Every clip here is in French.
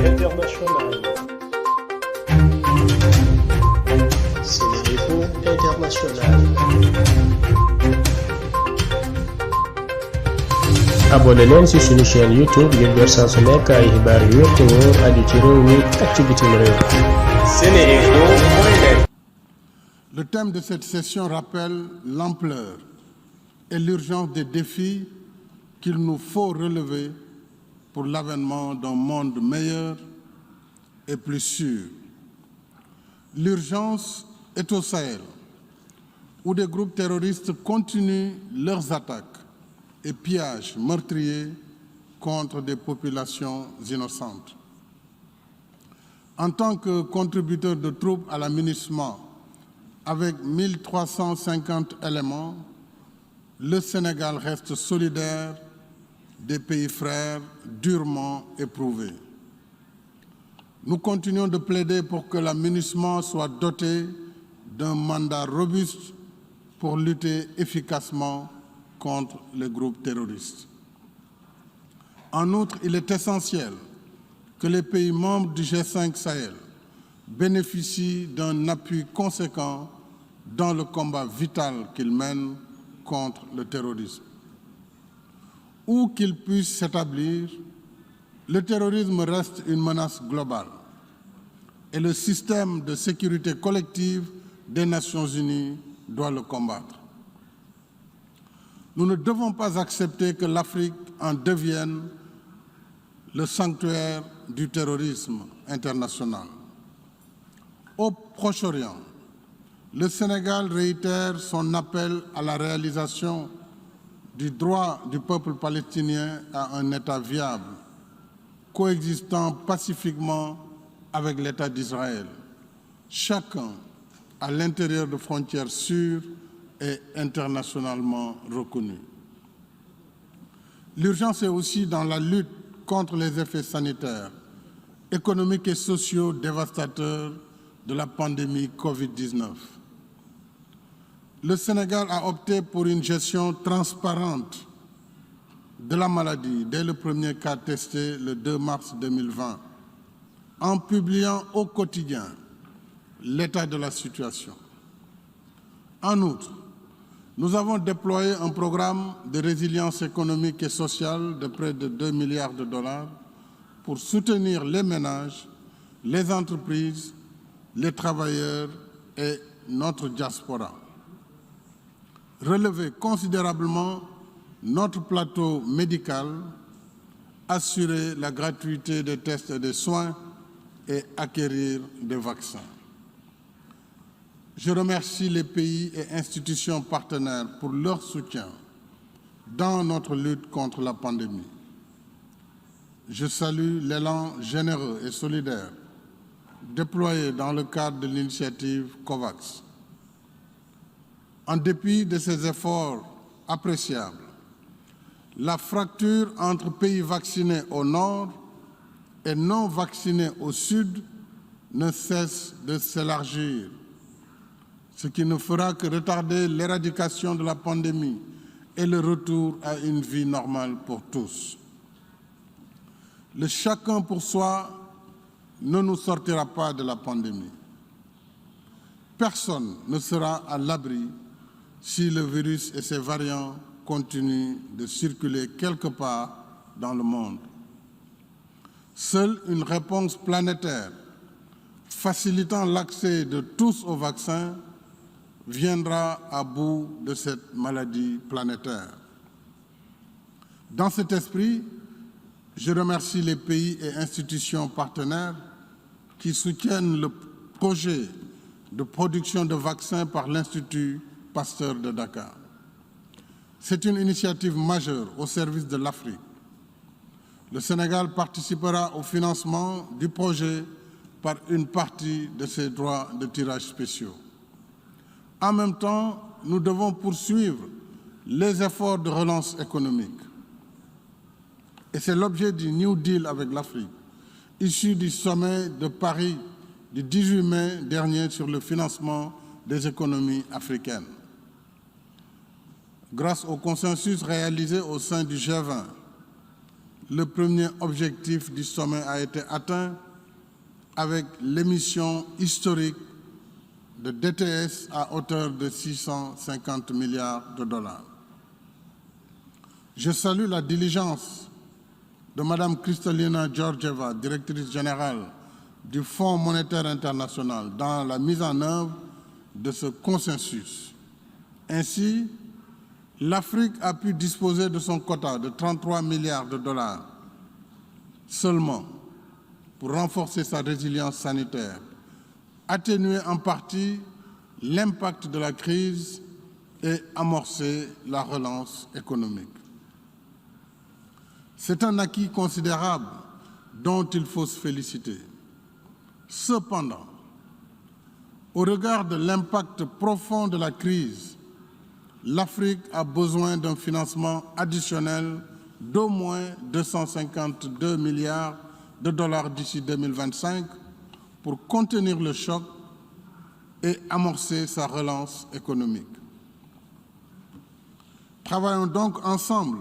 internationale. Sénéinfo International. abonné leen ci suñu chaîne YouTube ngir jot saa su nekk ay xibaar yu wér te wóor aju ci réew mi ak ci bitim réew. Sénéinfo.net. Le thème de cette session rappelle l'ampleur et l'urgence des défis qu'il nous faut relever pour l'avènement d'un monde meilleur et plus sûr. L'urgence est au Sahel, où des groupes terroristes continuent leurs attaques et pillages meurtriers contre des populations innocentes. En tant que contributeur de troupes à la MINUSMA, avec 1350 éléments, le Sénégal reste solidaire des pays frères durement éprouvés. Nous continuons de plaider pour que la MINUSMA soit dotée d'un mandat robuste pour lutter efficacement contre les groupes terroristes. En outre, il est essentiel que les pays membres du G5 Sahel bénéficient d'un appui conséquent dans le combat vital qu'ils mènent contre le terrorisme. Où qu'il puisse s'établir, le terrorisme reste une menace globale et le système de sécurité collective des Nations Unies doit le combattre. Nous ne devons pas accepter que l'Afrique en devienne le sanctuaire du terrorisme international. Au Proche-Orient, le Sénégal réitère son appel à la réalisation du droit du peuple palestinien à un État viable, coexistant pacifiquement avec l'État d'Israël, chacun à l'intérieur de frontières sûres et internationalement reconnues. L'urgence est aussi dans la lutte contre les effets sanitaires, économiques et sociaux dévastateurs de la pandémie Covid-19. Le Sénégal a opté pour une gestion transparente de la maladie dès le premier cas testé le 2 mars 2020, en publiant au quotidien l'état de la situation. En outre, nous avons déployé un programme de résilience économique et sociale de près de 2 milliards de dollars pour soutenir les ménages, les entreprises, les travailleurs et notre diaspora. Relever considérablement notre plateau médical, assurer la gratuité des tests et des soins et acquérir des vaccins. Je remercie les pays et institutions partenaires pour leur soutien dans notre lutte contre la pandémie. Je salue l'élan généreux et solidaire déployé dans le cadre de l'initiative COVAX. En dépit de ces efforts appréciables, la fracture entre pays vaccinés au nord et non vaccinés au sud ne cesse de s'élargir, ce qui ne fera que retarder l'éradication de la pandémie et le retour à une vie normale pour tous. Le chacun pour soi ne nous sortira pas de la pandémie. Personne ne sera à l'abri si le virus et ses variants continuent de circuler quelque part dans le monde. Seule une réponse planétaire facilitant l'accès de tous aux vaccins viendra à bout de cette maladie planétaire. Dans cet esprit, je remercie les pays et institutions partenaires qui soutiennent le projet de production de vaccins par l'Institut Pasteur de Dakar. C'est une initiative majeure au service de l'Afrique. Le Sénégal participera au financement du projet par une partie de ses droits de tirage spéciaux. En même temps, nous devons poursuivre les efforts de relance économique. Et c'est l'objet du New Deal avec l'Afrique, issu du sommet de Paris du 18 mai dernier sur le financement des économies africaines. Grâce au consensus réalisé au sein du G20, le premier objectif du sommet a été atteint avec l'émission historique de DTS à hauteur de 650 milliards de dollars. Je salue la diligence de Mme Kristalina Georgieva, directrice générale du Fonds monétaire international, dans la mise en œuvre de ce consensus. Ainsi, l'Afrique a pu disposer de son quota de 33 milliards de dollars seulement pour renforcer sa résilience sanitaire, atténuer en partie l'impact de la crise et amorcer la relance économique. C'est un acquis considérable dont il faut se féliciter. Cependant, au regard de l'impact profond de la crise, l'Afrique a besoin d'un financement additionnel d'au moins 252 milliards de dollars d'ici 2025 pour contenir le choc et amorcer sa relance économique. Travaillons donc ensemble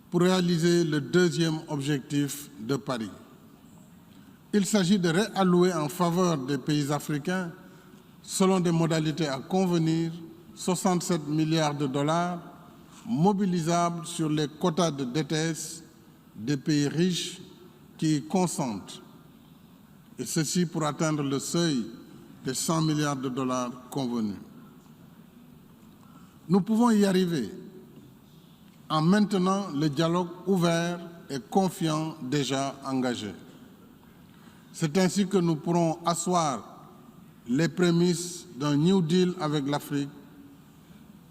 pour réaliser le deuxième objectif de Paris. Il s'agit de réallouer en faveur des pays africains, selon des modalités à convenir, 67 milliards de dollars mobilisables sur les quotas de DTS des pays riches qui y consentent, et ceci pour atteindre le seuil des 100 milliards de dollars convenus. Nous pouvons y arriver en maintenant le dialogue ouvert et confiant déjà engagé. C'est ainsi que nous pourrons asseoir les prémices d'un New Deal avec l'Afrique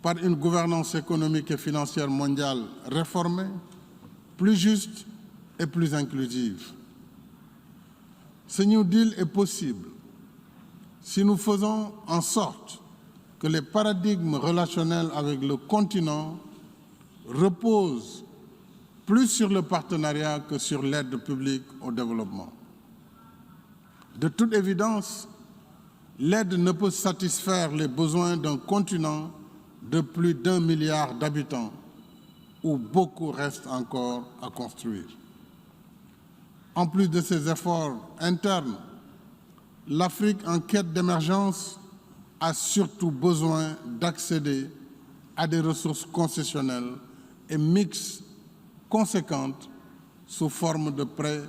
par une gouvernance économique et financière mondiale réformée, plus juste et plus inclusive. Ce New Deal est possible si nous faisons en sorte que les paradigmes relationnels avec le continent reposent plus sur le partenariat que sur l'aide publique au développement. De toute évidence, l'aide ne peut satisfaire les besoins d'un continent de plus d'1 milliard d'habitants, où beaucoup reste encore à construire. En plus de ces efforts internes, l'Afrique en quête d'émergence a surtout besoin d'accéder à des ressources concessionnelles et mixtes conséquentes sous forme de prêts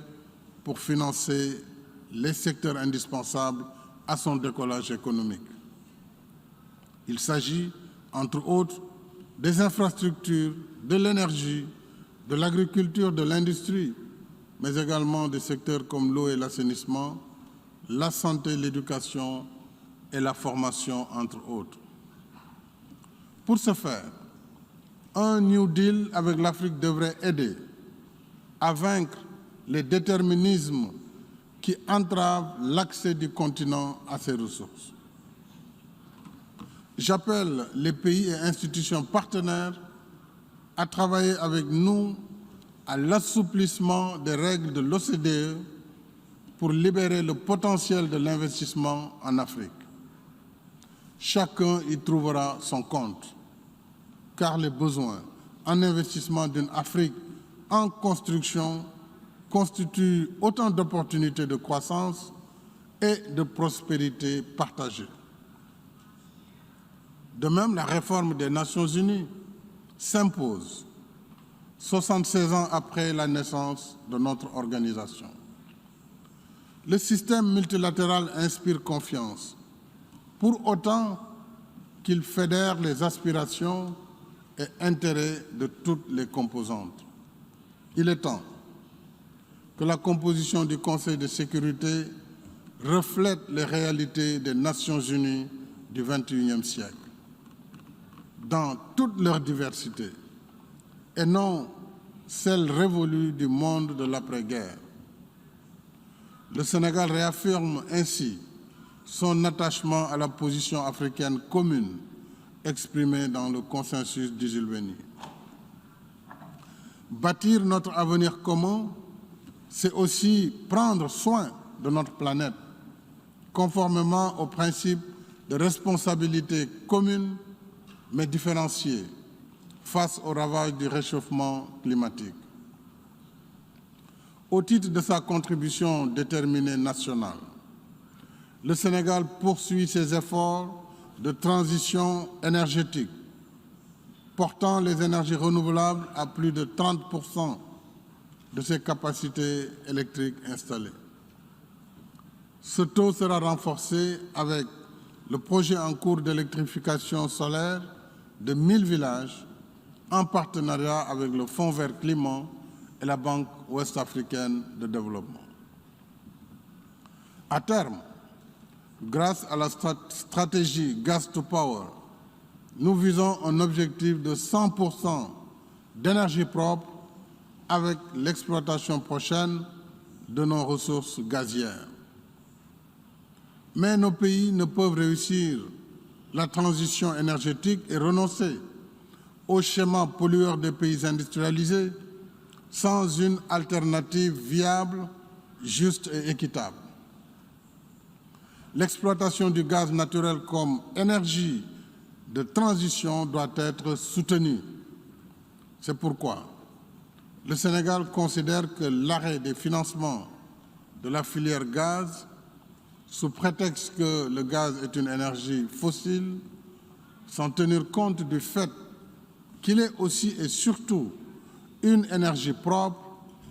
pour financer les secteurs indispensables à son décollage économique. Il s'agit, entre autres, des infrastructures, de l'énergie, de l'agriculture, de l'industrie, mais également des secteurs comme l'eau et l'assainissement, la santé, l'éducation et la formation, entre autres. Pour ce faire, un New Deal avec l'Afrique devrait aider à vaincre les déterminismes qui entravent l'accès du continent à ses ressources. J'appelle les pays et institutions partenaires à travailler avec nous à l'assouplissement des règles de l'OCDE pour libérer le potentiel de l'investissement en Afrique. Chacun y trouvera son compte, car les besoins en investissement d'une Afrique en construction constituent autant d'opportunités de croissance et de prospérité partagée. De même, la réforme des Nations Unies s'impose 76 ans après la naissance de notre organisation. Le système multilatéral inspire confiance, pour autant qu'il fédère les aspirations et intérêts de toutes les composantes. Il est temps que la composition du Conseil de sécurité reflète les réalités des Nations Unies du XXIe siècle, dans toute leur diversité, et non celle révolue du monde de l'après-guerre. Le Sénégal réaffirme ainsi son attachement à la position africaine commune exprimée dans le consensus du Jules-Veny. Bâtir notre avenir commun, c'est aussi prendre soin de notre planète, conformément aux principes de responsabilité commune mais différenciée face aux ravages du réchauffement climatique. Au titre de sa contribution déterminée nationale, le Sénégal poursuit ses efforts de transition énergétique, portant les énergies renouvelables à plus de 30% de ses capacités électriques installées. Ce taux sera renforcé avec le projet en cours d'électrification solaire de 1000 villages en partenariat avec le Fonds vert climat et la Banque ouest-africaine de développement. À terme, grâce à la stratégie Gas to Power, nous visons un objectif de 100% d'énergie propre avec l'exploitation prochaine de nos ressources gazières. Mais nos pays ne peuvent réussir la transition énergétique et renoncer au schéma pollueur des pays industrialisés sans une alternative viable, juste et équitable. L'exploitation du gaz naturel comme énergie de transition doit être soutenue. C'est pourquoi le Sénégal considère que l'arrêt des financements de la filière gaz, sous prétexte que le gaz est une énergie fossile, sans tenir compte du fait qu'il est aussi et surtout une énergie propre,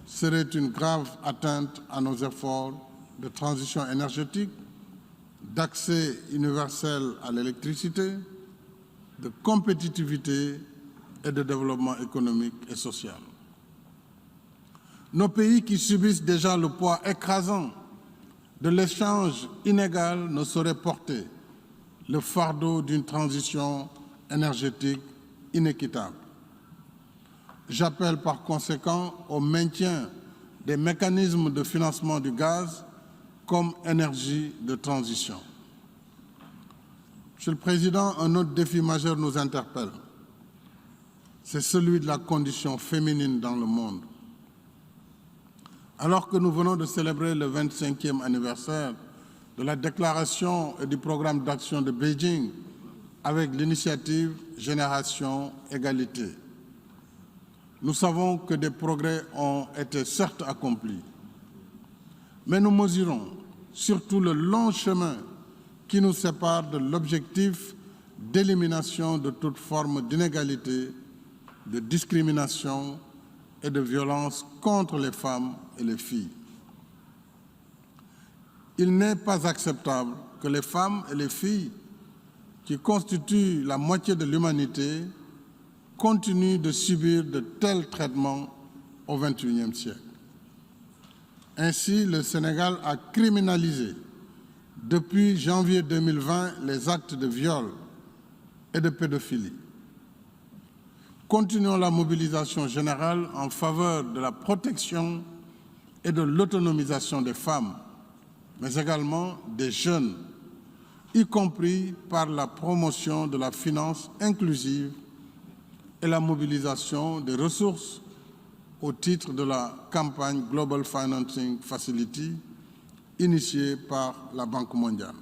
serait une grave atteinte à nos efforts de transition énergétique, d'accès universel à l'électricité, de compétitivité et de développement économique et social. Nos pays qui subissent déjà le poids écrasant de l'échange inégal ne sauraient porter le fardeau d'une transition énergétique inéquitable. J'appelle par conséquent au maintien des mécanismes de financement du gaz comme énergie de transition. Monsieur le Président, un autre défi majeur nous interpelle. C'est celui de la condition féminine dans le monde. Alors que nous venons de célébrer le 25e anniversaire de la déclaration et du programme d'action de Beijing avec l'initiative Génération Égalité, nous savons que des progrès ont été certes accomplis, mais nous mesurons surtout le long chemin qui nous sépare de l'objectif d'élimination de toute forme d'inégalité, de discrimination et de violence contre les femmes et les filles. Il n'est pas acceptable que les femmes et les filles qui constituent la moitié de l'humanité continuent de subir de tels traitements au XXIe siècle. Ainsi, le Sénégal a criminalisé depuis janvier 2020 les actes de viol et de pédophilie. Continuons la mobilisation générale en faveur de la protection et de l'autonomisation des femmes, mais également des jeunes, y compris par la promotion de la finance inclusive et la mobilisation des ressources au titre de la campagne Global Financing Facility initiée par la Banque mondiale.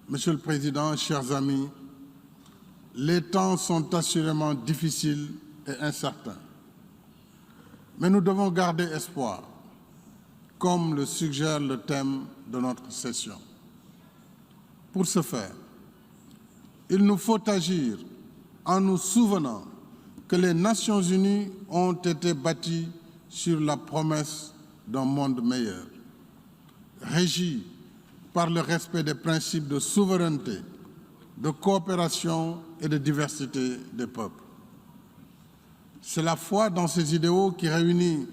Monsieur le Président, chers amis, les temps sont assurément difficiles et incertains. Mais nous devons garder espoir, comme le suggère le thème de notre session. Pour ce faire, il nous faut agir en nous souvenant que les Nations Unies ont été bâties sur la promesse d'un monde meilleur, régi par le respect des principes de souveraineté, de coopération et de diversité des peuples. C'est la foi dans ces idéaux qui réunit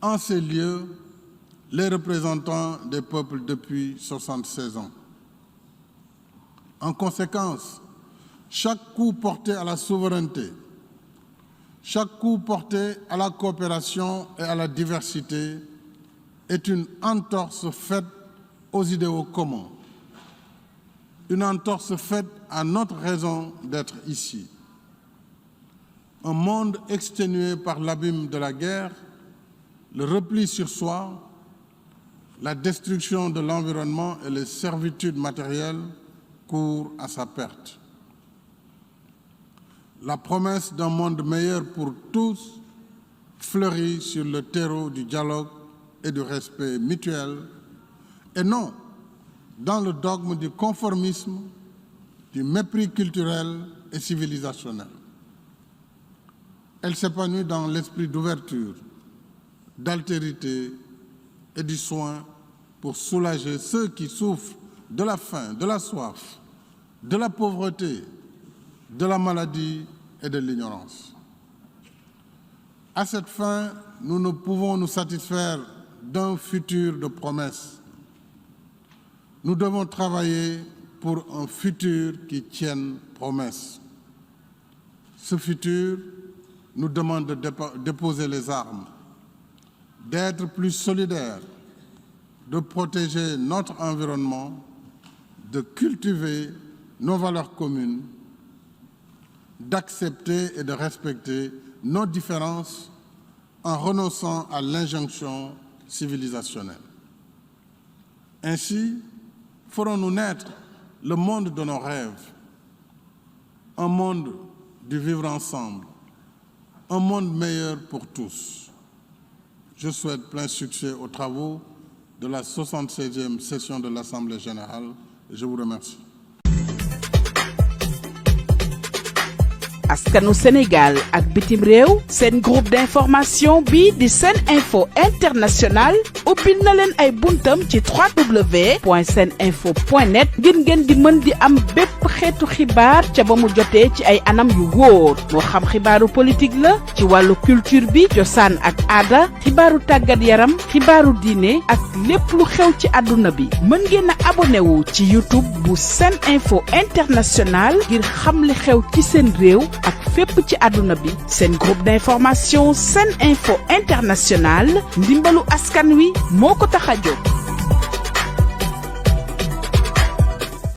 en ces lieux les représentants des peuples depuis 76 ans. En conséquence, chaque coup porté à la souveraineté, chaque coup porté à la coopération et à la diversité est une entorse faite aux idéaux communs, une entorse faite à notre raison d'être ici. Un monde exténué par l'abîme de la guerre, le repli sur soi, la destruction de l'environnement et les servitudes matérielles courent à sa perte. La promesse d'un monde meilleur pour tous fleurie sur le terreau du dialogue et du respect mutuel, et non dans le dogme du conformisme, du mépris culturel et civilisationnel. Elle s'épanouit dans l'esprit d'ouverture, d'altérité et du soin pour soulager ceux qui souffrent de la faim, de la soif, de la pauvreté, de la maladie et de l'ignorance. À cette fin, nous ne pouvons nous satisfaire d'un futur de promesses. Nous devons travailler pour un futur qui tienne promesse. Ce futur nous demande de déposer les armes, d'être plus solidaires, de protéger notre environnement, de cultiver nos valeurs communes, d'accepter et de respecter nos différences en renonçant à l'injonction civilisationnelle. Ainsi, ferons-nous naître le monde de nos rêves, un monde du vivre ensemble, un monde meilleur pour tous. Je souhaite plein succès aux travaux de la 76e session de l'Assemblée générale et je vous remercie. askanu Sénégal ak bitim réew seen groupe d'information bi di Sen Info International ubbil na leen ay buntam ci www.seninfo.net ngir ngeen di mën di am bépp xeetu xibaar ca ba mu jotee ci ay anam yu wóor moo xam xibaaru politique la ci wàllu culture bi cosaan ak aada xibaaru tàggat yaram xibaaru diine ak lépp lu xew ci àdduna bi mën ngeen a abonné wu ci YouTube bu Sen Info International ngir xam li xew ci seen réew ak fépp ci àdduna bi seen groupe d'information Sen Info International ndimbalu askan wi moo ko tax a jóg